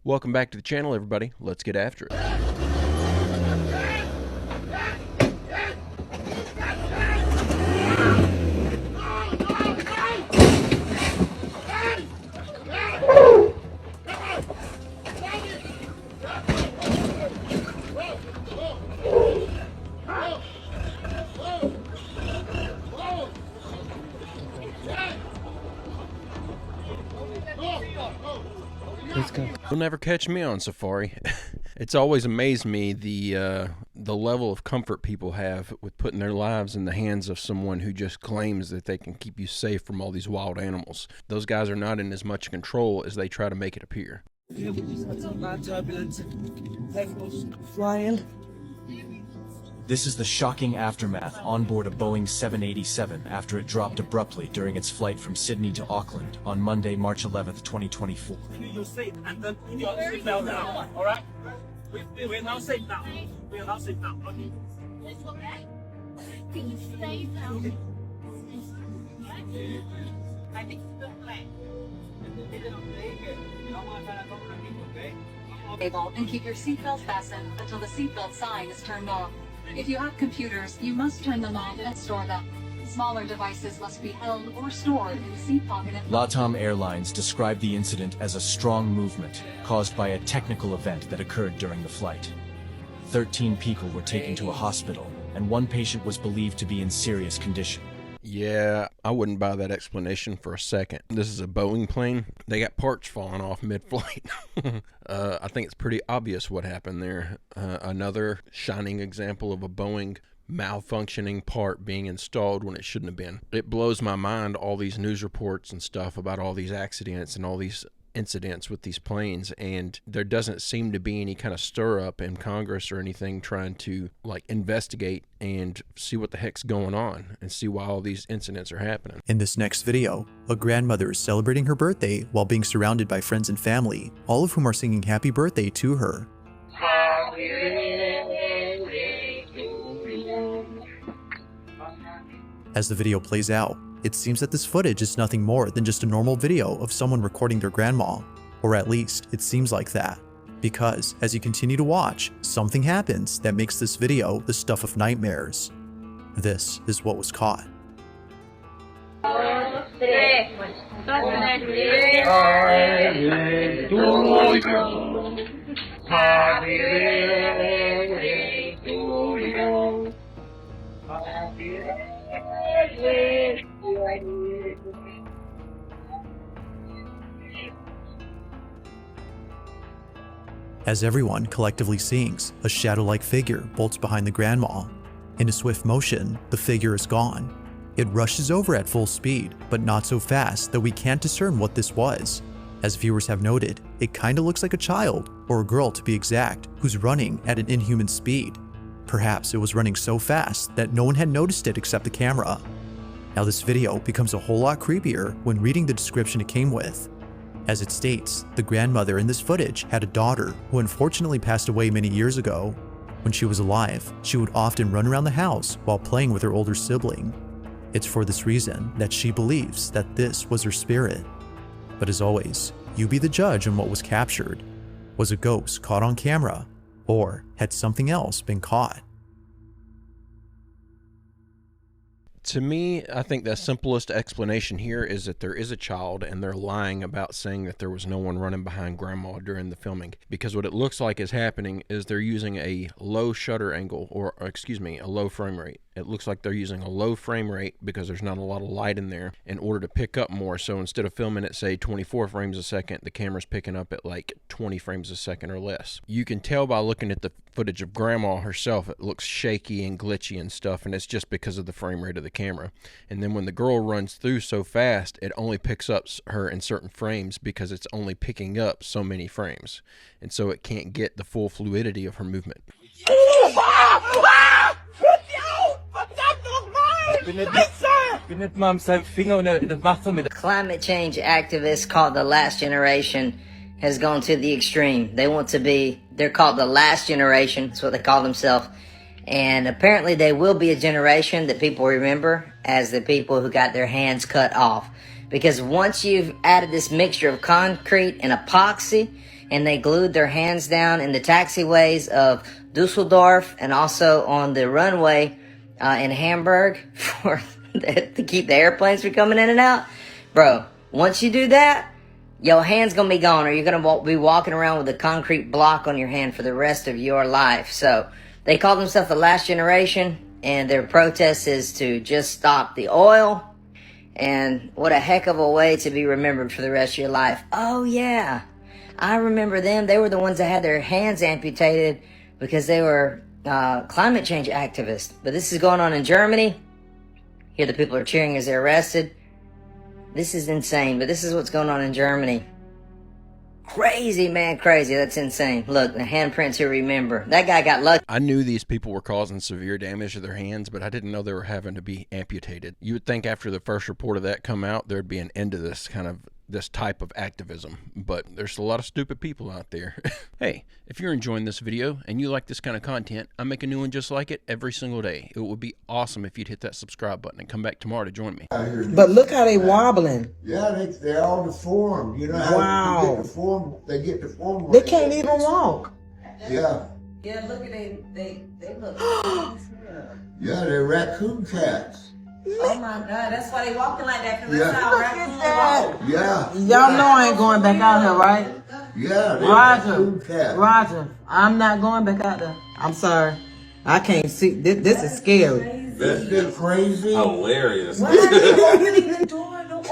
Welcome back to the channel, everybody. Let's get after it. Let's go. You'll never catch me on safari. It's always amazed me the level of comfort people have with putting their lives in the hands of someone who just claims that they can keep you safe from all these wild animals. Those guys are not in as much control as they try to make it appear. Flying. This is the shocking aftermath on board a Boeing 787 after it dropped abruptly during its flight from Sydney to Auckland on Monday, March 11th, 2024. You're safe, and then put your seatbelt down, alright? We're now safe now. We're now safe now, okay? Can you stay down? I think it's the plan. And keep your seatbelt fastened until the seatbelt sign is turned off. If you have computers, you must turn them off and store them. Smaller devices must be held or stored in the seat pocket. LATAM Airlines described the incident as a strong movement caused by a technical event that occurred during the flight. 13 people were taken to a hospital, and one patient was believed to be in serious condition. Yeah, I wouldn't buy that explanation for a second. This is a Boeing plane. They got parts falling off mid-flight. I think it's pretty obvious what happened there. Another shining example of a Boeing malfunctioning part being installed when it shouldn't have been. It blows my mind, all these news reports and stuff about all these accidents and all these incidents with these planes, and there doesn't seem to be any kind of stir up in Congress or anything trying to like investigate and see what the heck's going on and see why all these incidents are happening. In this next video, a grandmother is celebrating her birthday while being surrounded by friends and family, all of whom are singing happy birthday to her. As the video plays out, it seems that this footage is nothing more than just a normal video of someone recording their grandma, or at least it seems like that, because as you continue to watch, something happens that makes this video the stuff of nightmares. This is what was caught. As everyone collectively sings, a shadow-like figure bolts behind the grandma. In a swift motion, the figure is gone. It rushes over at full speed, but not so fast that we can't discern what this was. As viewers have noted, it kinda looks like a child, or a girl to be exact, who's running at an inhuman speed. Perhaps it was running so fast that no one had noticed it except the camera. Now this video becomes a whole lot creepier when reading the description it came with. As it states, the grandmother in this footage had a daughter who unfortunately passed away many years ago. When she was alive, she would often run around the house while playing with her older sibling. It's for this reason that she believes that this was her spirit. But as always, you be the judge on what was captured. Was a ghost caught on camera, or had something else been caught? To me, I think the simplest explanation here is that there is a child and they're lying about saying that there was no one running behind grandma during the filming. Because what it looks like is happening is they're using a low shutter angle, or excuse me, a low frame rate. It looks like they're using a low frame rate because there's not a lot of light in there in order to pick up more. So instead of filming at say 24 frames a second, the camera's picking up at like 20 frames a second or less. You can tell by looking at the footage of grandma herself, it looks shaky and glitchy and stuff, and it's just because of the frame rate of the camera. And then when the girl runs through so fast, it only picks up her in certain frames because it's only picking up so many frames. And so it can't get the full fluidity of her movement. Climate change activists called the last generation has gone to the extreme. They want to be, they're called the last generation. That's what they call themselves. And apparently they will be a generation that people remember as the people who got their hands cut off. Because once you've added this mixture of concrete and epoxy, and they glued their hands down in the taxiways of Dusseldorf and also on the runway in Hamburg to keep the airplanes from coming in and out. Bro, once you do that, your hand's gonna be gone, or you're gonna be walking around with a concrete block on your hand for the rest of your life. So they call themselves the last generation, and their protest is to just stop the oil. And what a heck of a way to be remembered for the rest of your life. Oh yeah, I remember them. They were the ones that had their hands amputated because they were climate change activists. But this is going on in Germany. Here the people are cheering as they're arrested. This is insane, but this is what's going on in Germany. Crazy, man, crazy. That's insane. Look, the handprints here, remember. That guy got lucky. I knew these people were causing severe damage to their hands, but I didn't know they were having to be amputated. You would think after the first report of that come out, there'd be an end to this type of activism, but there's a lot of stupid people out there. Hey, if you're enjoying this video and you like this kind of content, I make a new one just like it every single day. It would be awesome if you'd hit that subscribe button and come back tomorrow to join me. But look how they wobbling. Yeah, they're all deformed. You know how Wow. they get deformed? They get deformed. They can't even walk. Yeah. Yeah, look at they look. Yeah, they're raccoon cats. Oh my God, that's why they walking like that, because Yeah. that's how raccoons walk. Yeah. Y'all know I ain't going back out there, right? Yeah, they're Roger, raccoon cats. Roger, I'm not going back out there. I'm sorry. I can't see. This is scary. That's just crazy. Hilarious. Look at his trying to.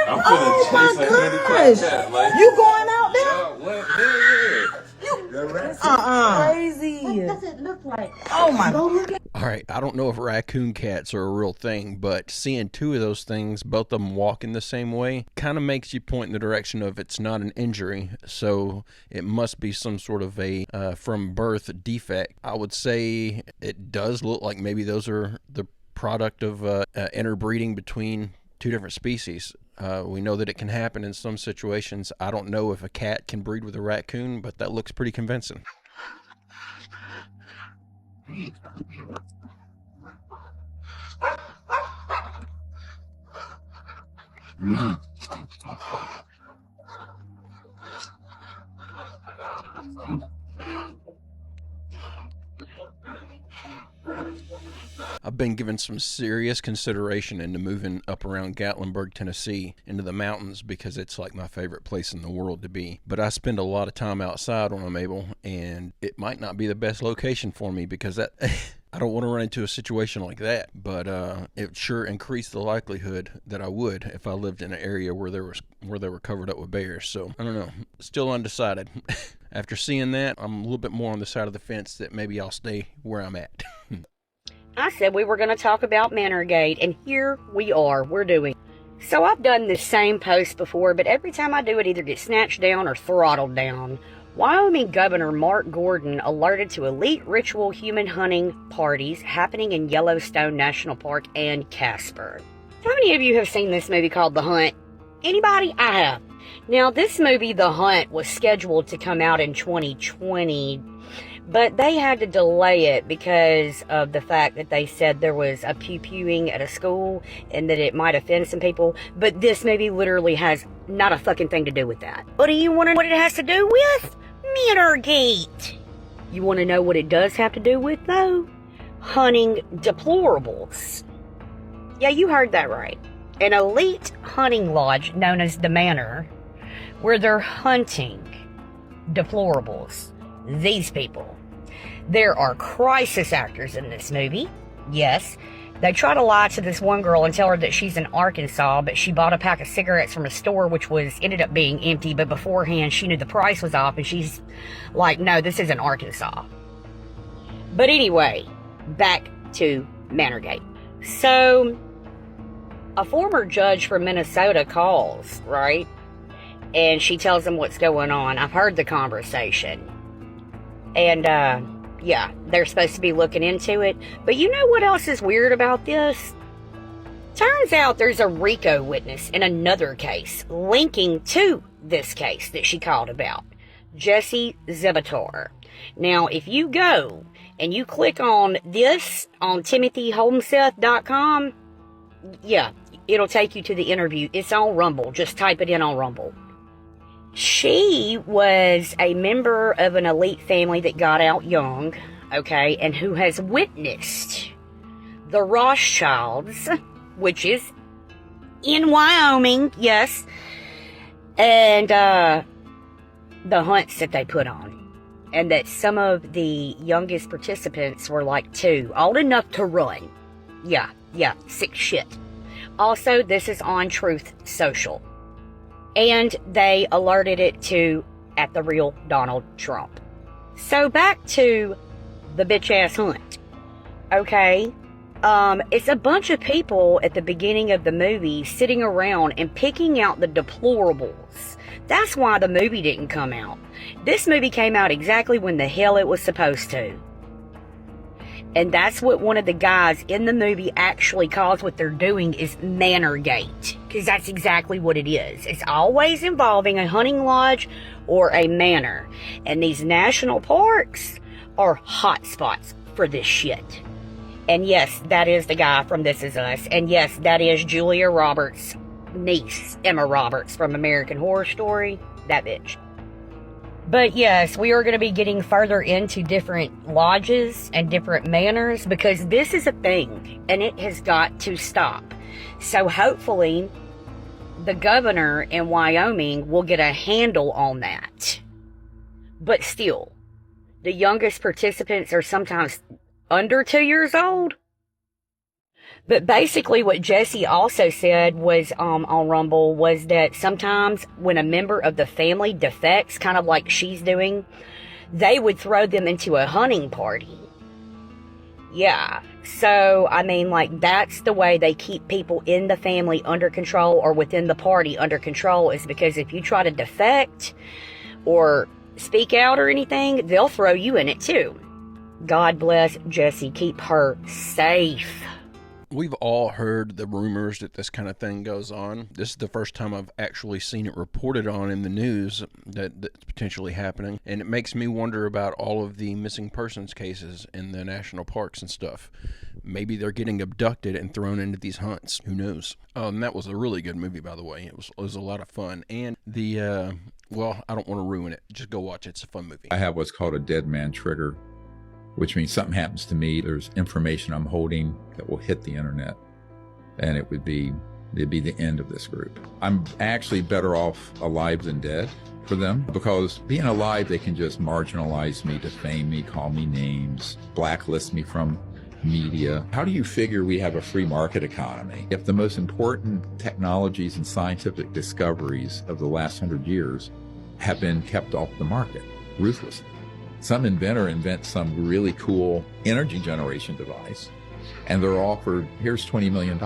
Oh my gosh! You going out there? Crazy. What does it look like? Oh my God. All right, I don't know if raccoon cats are a real thing, but seeing two of those things, both of them walking the same way, kind of makes you point in the direction of it's not an injury, so it must be some sort of a from birth defect. I would say it does look like maybe those are the product of interbreeding between two different species. We know that it can happen in some situations. I don't know if a cat can breed with a raccoon, but that looks pretty convincing. I've been given some serious consideration into moving up around Gatlinburg, Tennessee, into the mountains because it's like my favorite place in the world to be. But I spend a lot of time outside when I'm able, and it might not be the best location for me because that I don't want to run into a situation like that. But it sure increased the likelihood that I would if I lived in an area where they were covered up with bears. So I don't know, still undecided. After seeing that, I'm a little bit more on the side of the fence that maybe I'll stay where I'm at. I said we were going to talk about Manorgate, and here we are. We're doing. So I've done this same post before, but every time I do it, either gets snatched down or throttled down. Wyoming Governor Mark Gordon alerted to elite ritual human hunting parties happening in Yellowstone National Park and Casper. How many of you have seen this movie called The Hunt? Anybody? I have. Now, this movie, The Hunt, was scheduled to come out in 2020, but they had to delay it because of the fact that they said there was a pew-pewing at a school and that it might offend some people. But this movie literally has not a fucking thing to do with that. But do you want to know what it has to do with? Manorgate. You want to know what it does have to do with, though? Hunting deplorables. Yeah, you heard that right. An elite hunting lodge known as the Manor, where they're hunting deplorables. These people. There are crisis actors in this movie. Yes, they try to lie to this one girl and tell her that she's in Arkansas, but she bought a pack of cigarettes from a store which ended up being empty, but beforehand she knew the price was off, and she's like, no, this isn't Arkansas. But anyway, back to Manorgate. So, a former judge from Minnesota calls, right? And she tells them what's going on. I've heard the conversation. And, yeah, they're supposed to be looking into it. But you know what else is weird about this? Turns out there's a RICO witness in another case linking to this case that she called about. Jesse Zevatar. Now, if you go and you click on this on timothyholmseth.com, yeah, it'll take you to the interview. It's on Rumble. Just type it in on Rumble. She was a member of an elite family that got out young, okay, and who has witnessed the Rothschilds, which is in Wyoming, yes, and the hunts that they put on. And that some of the youngest participants were like 2, old enough to run. Yeah, sick shit. Also, this is on Truth Social. And they alerted it to at the real Donald Trump. So back to the bitch-ass hunt. Okay? It's a bunch of people at the beginning of the movie sitting around and picking out the deplorables. That's why the movie didn't come out. This movie came out exactly when the hell it was supposed to. And that's what one of the guys in the movie actually calls what they're doing is Manorgate. Because that's exactly what it is. It's always involving a hunting lodge or a manor. And these national parks are hot spots for this shit. And yes, that is the guy from This Is Us. And yes, that is Julia Roberts' niece, Emma Roberts, from American Horror Story. That bitch. But yes, we are going to be getting further into different lodges and different manors because this is a thing and it has got to stop. So hopefully the governor in Wyoming will get a handle on that. But still, the youngest participants are sometimes under 2 years old. But basically what Jesse also said was on Rumble was that sometimes when a member of the family defects, kind of like she's doing, they would throw them into a hunting party. Yeah. So, I mean, like, that's the way they keep people in the family under control or within the party under control, is because if you try to defect or speak out or anything, they'll throw you in it too. God bless Jessie. Keep her safe. We've all heard the rumors that this kind of thing goes on. This is the first time I've actually seen it reported on in the news that's potentially happening. And it makes me wonder about all of the missing persons cases in the national parks and stuff. Maybe they're getting abducted and thrown into these hunts. Who knows? And that was a really good movie, by the way. It was a lot of fun. And the, well, I don't want to ruin it. Just go watch it. It's a fun movie. I have what's called a dead man trigger, which means something happens to me. There's information I'm holding that will hit the internet, and it'd be the end of this group. I'm actually better off alive than dead for them, because being alive, they can just marginalize me, defame me, call me names, blacklist me from media. How do you figure we have a free market economy if the most important technologies and scientific discoveries of the last 100 years have been kept off the market ruthlessly? Some inventor invents some really cool energy generation device, and they're offered, here's $20 million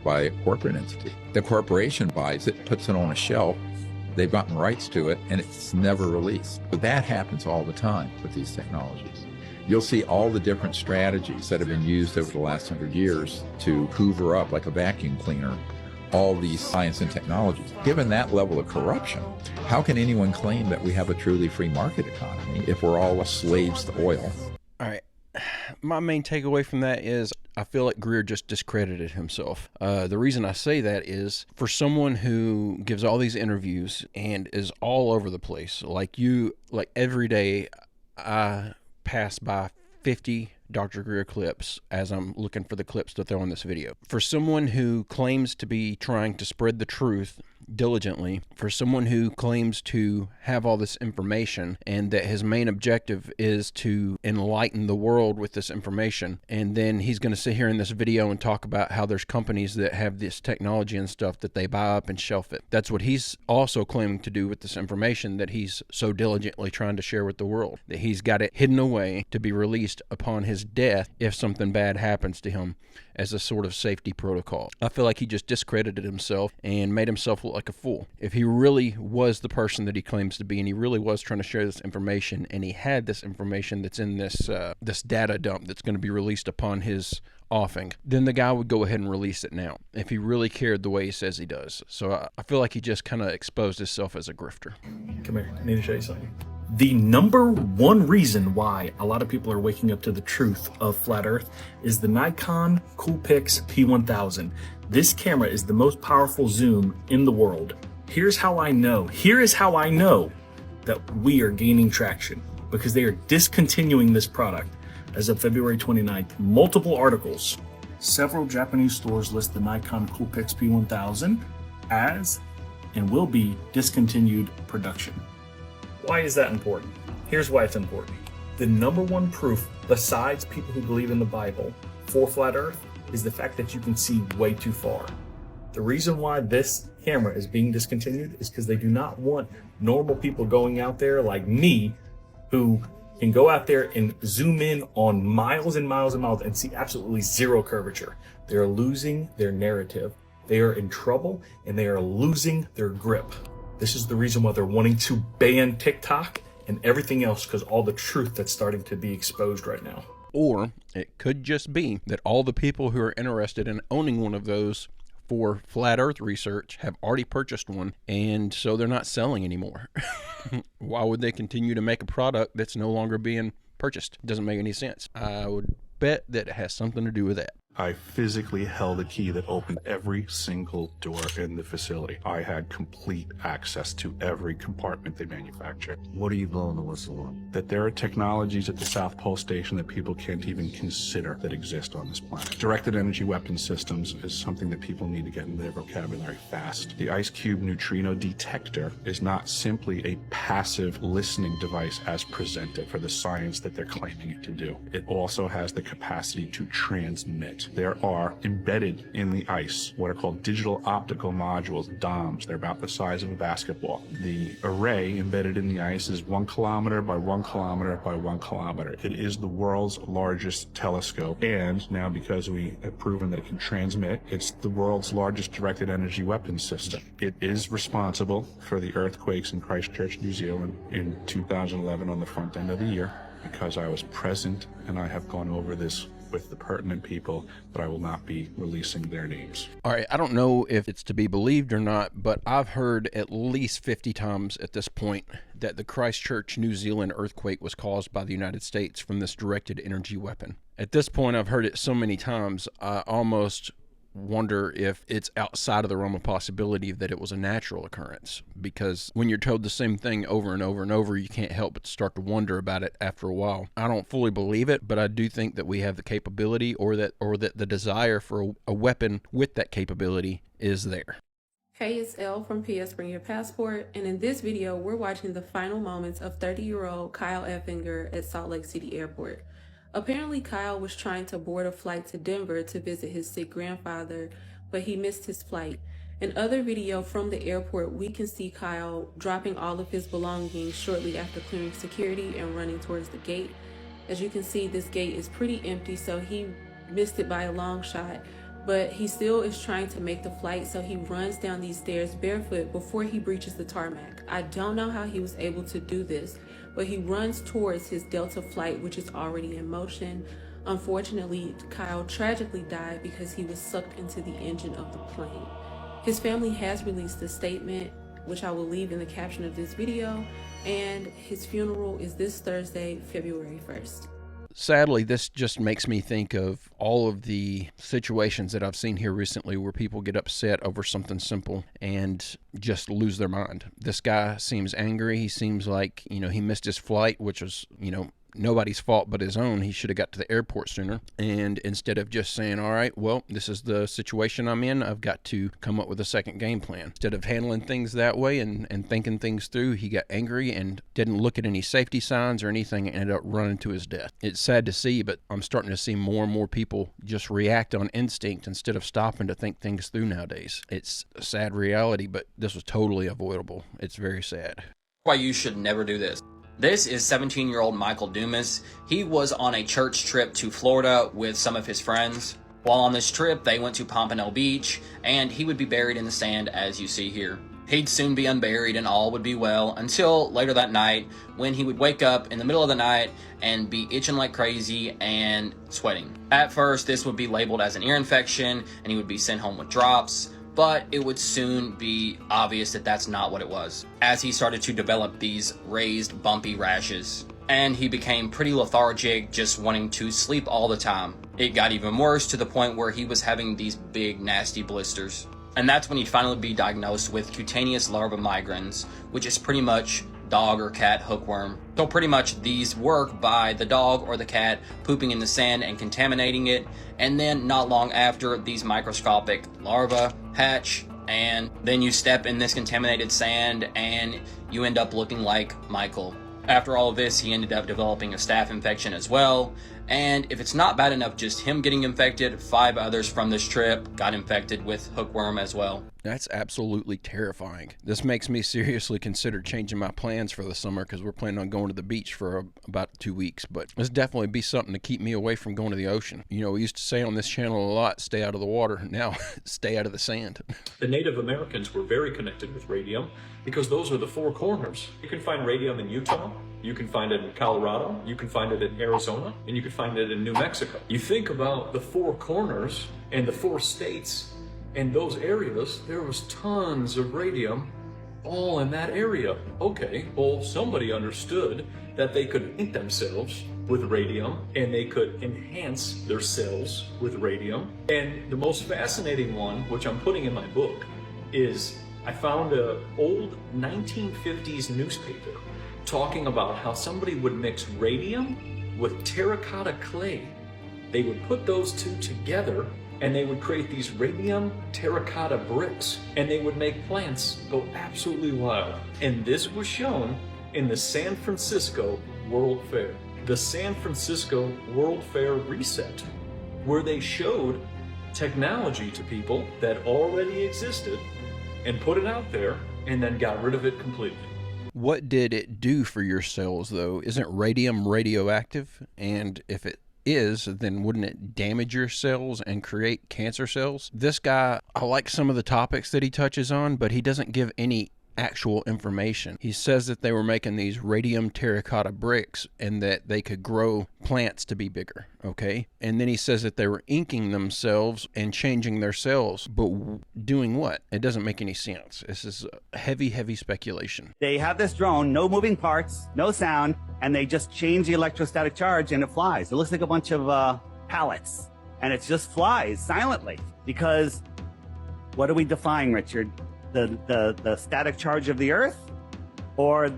by a corporate entity. The corporation buys it, puts it on a shelf, they've gotten rights to it, and it's never released. But that happens all the time with these technologies. You'll see all the different strategies that have been used over the last 100 years to hoover up, like a vacuum cleaner, all these science and technologies. Given that level of corruption, how can anyone claim that we have a truly free market economy if we're all slaves to oil? All right. My main takeaway from that is I feel like Greer just discredited himself. The reason I say that is for someone who gives all these interviews and is all over the place, like every day I pass by 50 Dr. Greer clips as I'm looking for the clips to throw in this video. For someone who claims to be trying to spread the truth diligently, for someone who claims to have all this information and that his main objective is to enlighten the world with this information, and then he's going to sit here in this video and talk about how there's companies that have this technology and stuff that they buy up and shelf it. That's what he's also claiming to do with this information that he's so diligently trying to share with the world, that he's got it hidden away to be released upon his death if something bad happens to him as a sort of safety protocol. I feel like he just discredited himself and made himself look like a fool. If he really was the person that he claims to be, and he really was trying to share this information, and he had this information that's in this this data dump that's going to be released upon his offing, then the guy would go ahead and release it now, if he really cared the way he says he does. So I feel like he just kind of exposed himself as a grifter. Come here, I need to show you something. The number one reason why a lot of people are waking up to the truth of flat Earth is the Nikon Coolpix P1000. This camera is the most powerful zoom in the world. Here is how I know that we are gaining traction, because they are discontinuing this product as of February 29th. Multiple articles. Several Japanese stores list the Nikon Coolpix P1000 as and will be discontinued production. Why is that important? Here's why it's important. The number one proof, besides people who believe in the Bible, for flat Earth is the fact that you can see way too far. The reason why this camera is being discontinued is because they do not want normal people going out there like me, who can go out there and zoom in on miles and miles and miles and see absolutely zero curvature. They are losing their narrative. They are in trouble and they are losing their grip. This is the reason why they're wanting to ban TikTok and everything else, because all the truth that's starting to be exposed right now. Or it could just be that all the people who are interested in owning one of those for flat earth research have already purchased one, and so they're not selling anymore. Why would they continue to make a product that's no longer being purchased? It doesn't make any sense. I would bet that it has something to do with that. I physically held a key that opened every single door in the facility. I had complete access to every compartment they manufacture. What are you blowing the whistle on? That there are technologies at the South Pole Station that people can't even consider that exist on this planet. Directed energy weapon systems is something that people need to get in their vocabulary fast. The Ice Cube neutrino detector is not simply a passive listening device as presented for the science that they're claiming it to do. It also has the capacity to transmit. There are embedded in the ice what are called digital optical modules, DOMs. They're about the size of a basketball. The array embedded in the ice is 1 kilometer by 1 kilometer by 1 kilometer. It is the world's largest telescope. And now, because we have proven that it can transmit, it's the world's largest directed energy weapon system. It is responsible for the earthquakes in Christchurch, New Zealand in 2011 on the front end of the year, because I was present and I have gone over this with the pertinent people, but I will not be releasing their names. All right, I don't know if it's to be believed or not, but I've heard at least 50 times at this point that the Christchurch, New Zealand earthquake was caused by the United States from this directed energy weapon. At this point, I've heard it so many times, I almost wonder if it's outside of the realm of possibility that it was a natural occurrence, because when you're told the same thing over and over and over, you can't help but start to wonder about it after a while. I don't fully believe it, but I do think that we have the capability, or that the desire for a weapon with that capability is there. Hey, it's Elle from PS Bring Your Passport, and in this video, we're watching the final moments of 30-year-old Kyle Effinger at Salt Lake City Airport. Apparently, Kyle was trying to board a flight to Denver to visit his sick grandfather, but he missed his flight. In other video from the airport, we can see Kyle dropping all of his belongings shortly after clearing security and running towards the gate. As you can see, this gate is pretty empty, so he missed it by a long shot, but he still is trying to make the flight, so he runs down these stairs barefoot before he breaches the tarmac. I don't know how he was able to do this, but he runs towards his Delta flight, which is already in motion. Unfortunately, Kyle tragically died because he was sucked into the engine of the plane. His family has released a statement, which I will leave in the caption of this video, and his funeral is this Thursday, February 1st. Sadly, this just makes me think of all of the situations that I've seen here recently where people get upset over something simple and just lose their mind. This guy seems angry. He seems like, he missed his flight, which was, nobody's fault but his own. He should have got to the airport sooner. And instead of just saying, all right, well, this is the situation I'm in, I've got to come up with a second game plan. Instead of handling things that way and thinking things through, he got angry and didn't look at any safety signs or anything and ended up running to his death. It's sad to see, but I'm starting to see more and more people just react on instinct instead of stopping to think things through nowadays. It's a sad reality, but this was totally avoidable. It's very sad. Why you should never do this. This is 17-year-old Michael Dumas. He was on a church trip to Florida with some of his friends. While on this trip, they went to Pompano Beach, and he would be buried in the sand as you see here. He'd soon be unburied and all would be well until later that night, when he would wake up in the middle of the night and be itching like crazy and sweating. At first, this would be labeled as an ear infection, and he would be sent home with drops. But it would soon be obvious that that's not what it was, as he started to develop these raised, bumpy rashes. And he became pretty lethargic, just wanting to sleep all the time. It got even worse to the point where he was having these big, nasty blisters. And that's when he'd finally be diagnosed with cutaneous larva migrans, which is pretty much dog or cat hookworm. So pretty much these work by the dog or the cat pooping in the sand and contaminating it, and then not long after, these microscopic larvae hatch, and then you step in this contaminated sand and you end up looking like Michael. After all of this, he ended up developing a staph infection as well, and if it's not bad enough just him getting infected, 5 others from this trip got infected with hookworm as well. That's absolutely terrifying. This makes me seriously consider changing my plans for the summer, because we're planning on going to the beach for about 2 weeks, but this definitely be something to keep me away from going to the ocean. You know, we used to say on this channel a lot, stay out of the water. Now, stay out of the sand. The Native Americans were very connected with radium because those are the 4 corners. You can find radium in Utah, you can find it in Colorado, you can find it in Arizona, and you can find it in New Mexico. You think about the 4 corners and the 4 states, and those areas, there was tons of radium all in that area. Okay, well, somebody understood that they could paint themselves with radium and they could enhance their cells with radium. And the most fascinating one, which I'm putting in my book, is I found an old 1950s newspaper talking about how somebody would mix radium with terracotta clay. They would put those 2 together and they would create these radium terracotta bricks, and they would make plants go absolutely wild. And this was shown in the San Francisco World Fair. The San Francisco World Fair reset, where they showed technology to people that already existed and put it out there and then got rid of it completely. What did it do for your cells, though? Isn't radium radioactive? And if it is, then wouldn't it damage your cells and create cancer cells? This guy, I like some of the topics that he touches on, but he doesn't give any actual information. He says that they were making these radium terracotta bricks and that they could grow plants to be bigger, okay? And then he says that they were inking themselves and changing their cells, but doing what? It doesn't make any sense. This is heavy, heavy speculation. They have this drone, no moving parts, no sound, and they just change the electrostatic charge and it flies. It looks like a bunch of pallets, and it just flies silently. Because what are we defying, Richard? The static charge of the Earth, or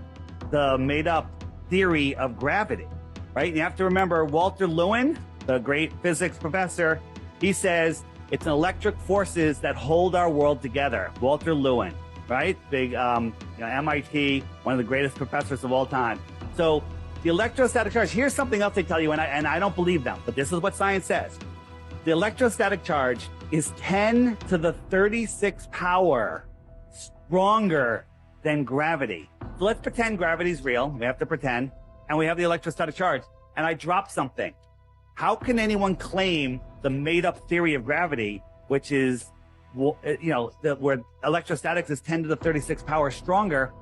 the made-up theory of gravity, right? You have to remember Walter Lewin, the great physics professor, he says it's electric forces that hold our world together. Walter Lewin, right? Big MIT, one of the greatest professors of all time. So the electrostatic charge, here's something else they tell you, and I don't believe them, but this is what science says. The electrostatic charge is 10 to the 36 power stronger than gravity. So let's pretend gravity's real. We have to pretend. And we have the electrostatic charge. And I drop something. How can anyone claim the made-up theory of gravity, which is, you know, where electrostatics is 10 to the 36 power stronger?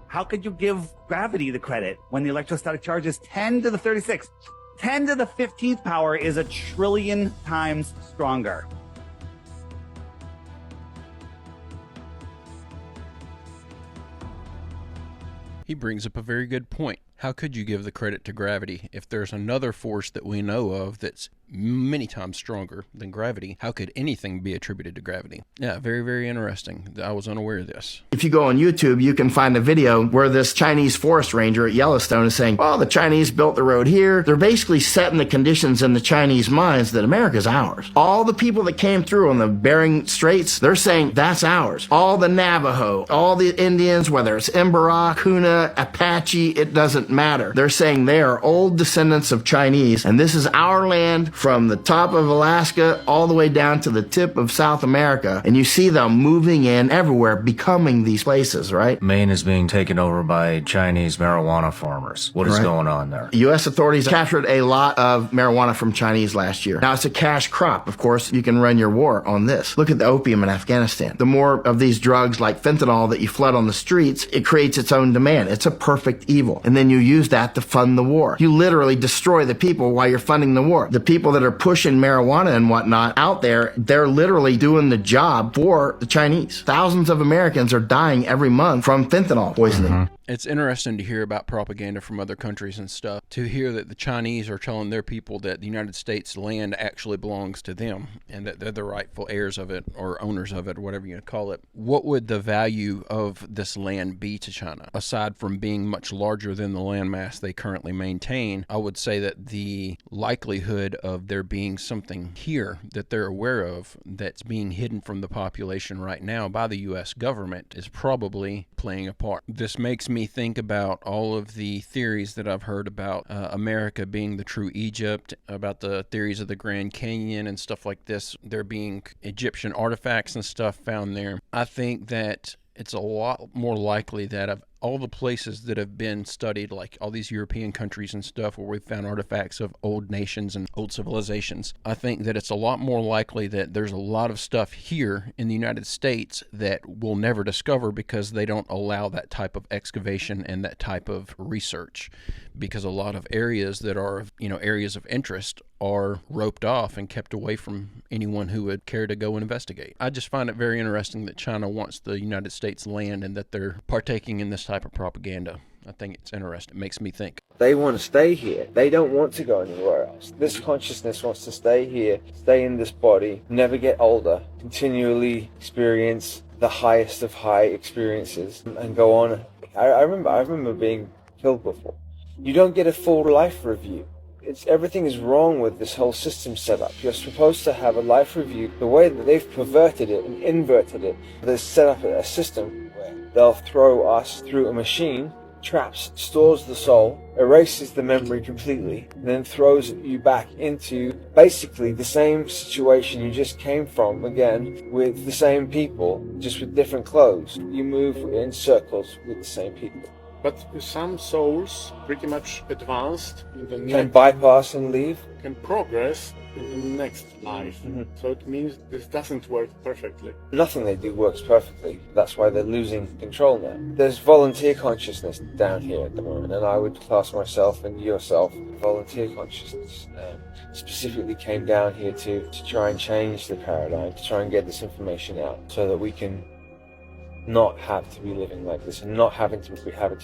How could you give gravity the credit when the electrostatic charge is 10 to the 36? 10 to the 15th power is 1 trillion times stronger. He brings up a very good point. How could you give the credit to gravity if there's another force that we know of that's many times stronger than gravity? How could anything be attributed to gravity? Yeah, very, very interesting. I was unaware of this. If you go on YouTube, you can find a video where this Chinese forest ranger at Yellowstone is saying, well, the Chinese built the road here. They're basically setting the conditions in the Chinese minds that America's ours. All the people that came through on the Bering Straits, they're saying that's ours. All the Navajo, all the Indians, whether it's Imbarok, Kuna, Apache, it doesn't matter. They're saying they are old descendants of Chinese, and this is our land from the top of Alaska all the way down to the tip of South America. And you see them moving in everywhere, becoming these places, right? Maine is being taken over by Chinese marijuana farmers. What is going on there? U.S. authorities captured a lot of marijuana from Chinese last year. Now, it's a cash crop. Of course, you can run your war on this. Look at the opium in Afghanistan. The more of these drugs like fentanyl that you flood on the streets, it creates its own demand. It's a perfect evil. And then you use that to fund the war. You literally destroy the people while you're funding the war. The people that are pushing marijuana and whatnot out there, they're literally doing the job for the Chinese. Thousands of Americans are dying every month from fentanyl poisoning. It's interesting to hear about propaganda from other countries and stuff. To hear that the Chinese are telling their people that the United States land actually belongs to them and that they're the rightful heirs of it or owners of it, whatever you call it. What would the value of this land be to China? Aside from being much larger than the landmass they currently maintain, I would say that the likelihood of there being something here that they're aware of that's being hidden from the population right now by the U.S. government is probably playing a part. This makes me think about all of the theories that I've heard about America being the true Egypt, about the theories of the Grand Canyon and stuff like this, there being Egyptian artifacts and stuff found there. I think that it's a lot more likely that of all the places that have been studied, like all these European countries and stuff where we've found artifacts of old nations and old civilizations, I think that it's a lot more likely that there's a lot of stuff here in the United States that we'll never discover because they don't allow that type of excavation and that type of research, because a lot of areas that are, areas of interest are roped off and kept away from anyone who would care to go and investigate. I just find it very interesting that China wants the United States land and that they're partaking in this type of propaganda. I think it's interesting. It makes me think. They want to stay here. They don't want to go anywhere else. This consciousness wants to stay here, stay in this body, never get older, continually experience the highest of high experiences and go on. I remember being killed before. You don't get a full life review. Everything is wrong with this whole system setup. You're supposed to have a life review. The way that they've perverted it and inverted it, they've set up a system where they'll throw us through a machine, traps, stores the soul, erases the memory completely, and then throws you back into basically the same situation you just came from again with the same people, just with different clothes. You move in circles with the same people. But some souls, pretty much advanced, in the can bypass and leave? Can progress in the next life. So it means this doesn't work perfectly. Nothing they do works perfectly. That's why they're losing control now. There's volunteer consciousness down here at the moment, and I would class myself and yourself volunteer consciousness. Specifically came down here to try and change the paradigm, to try and get this information out so that we can not have to be living like this and not having to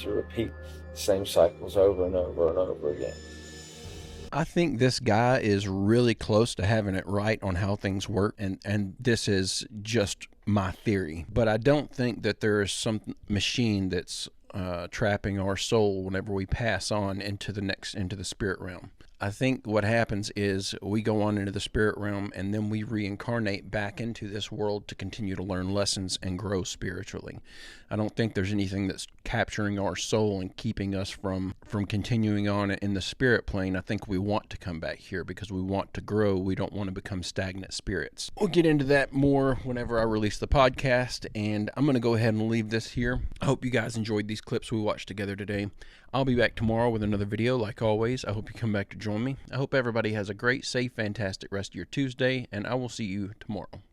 repeat the same cycles over and over and over again. I think this guy is really close to having it right on how things work, and this is just my theory. But I don't think that there is some machine that's trapping our soul whenever we pass on into the spirit realm. I think what happens is we go on into the spirit realm and then we reincarnate back into this world to continue to learn lessons and grow spiritually. I don't think there's anything that's capturing our soul and keeping us from continuing on in the spirit plane. I think we want to come back here because we want to grow. We don't want to become stagnant spirits. We'll get into that more whenever I release the podcast, and I'm going to go ahead and leave this here. I hope you guys enjoyed these clips we watched together today. I'll be back tomorrow with another video like always. I hope you come back to join me. I hope everybody has a great, safe, fantastic rest of your Tuesday, and I will see you tomorrow.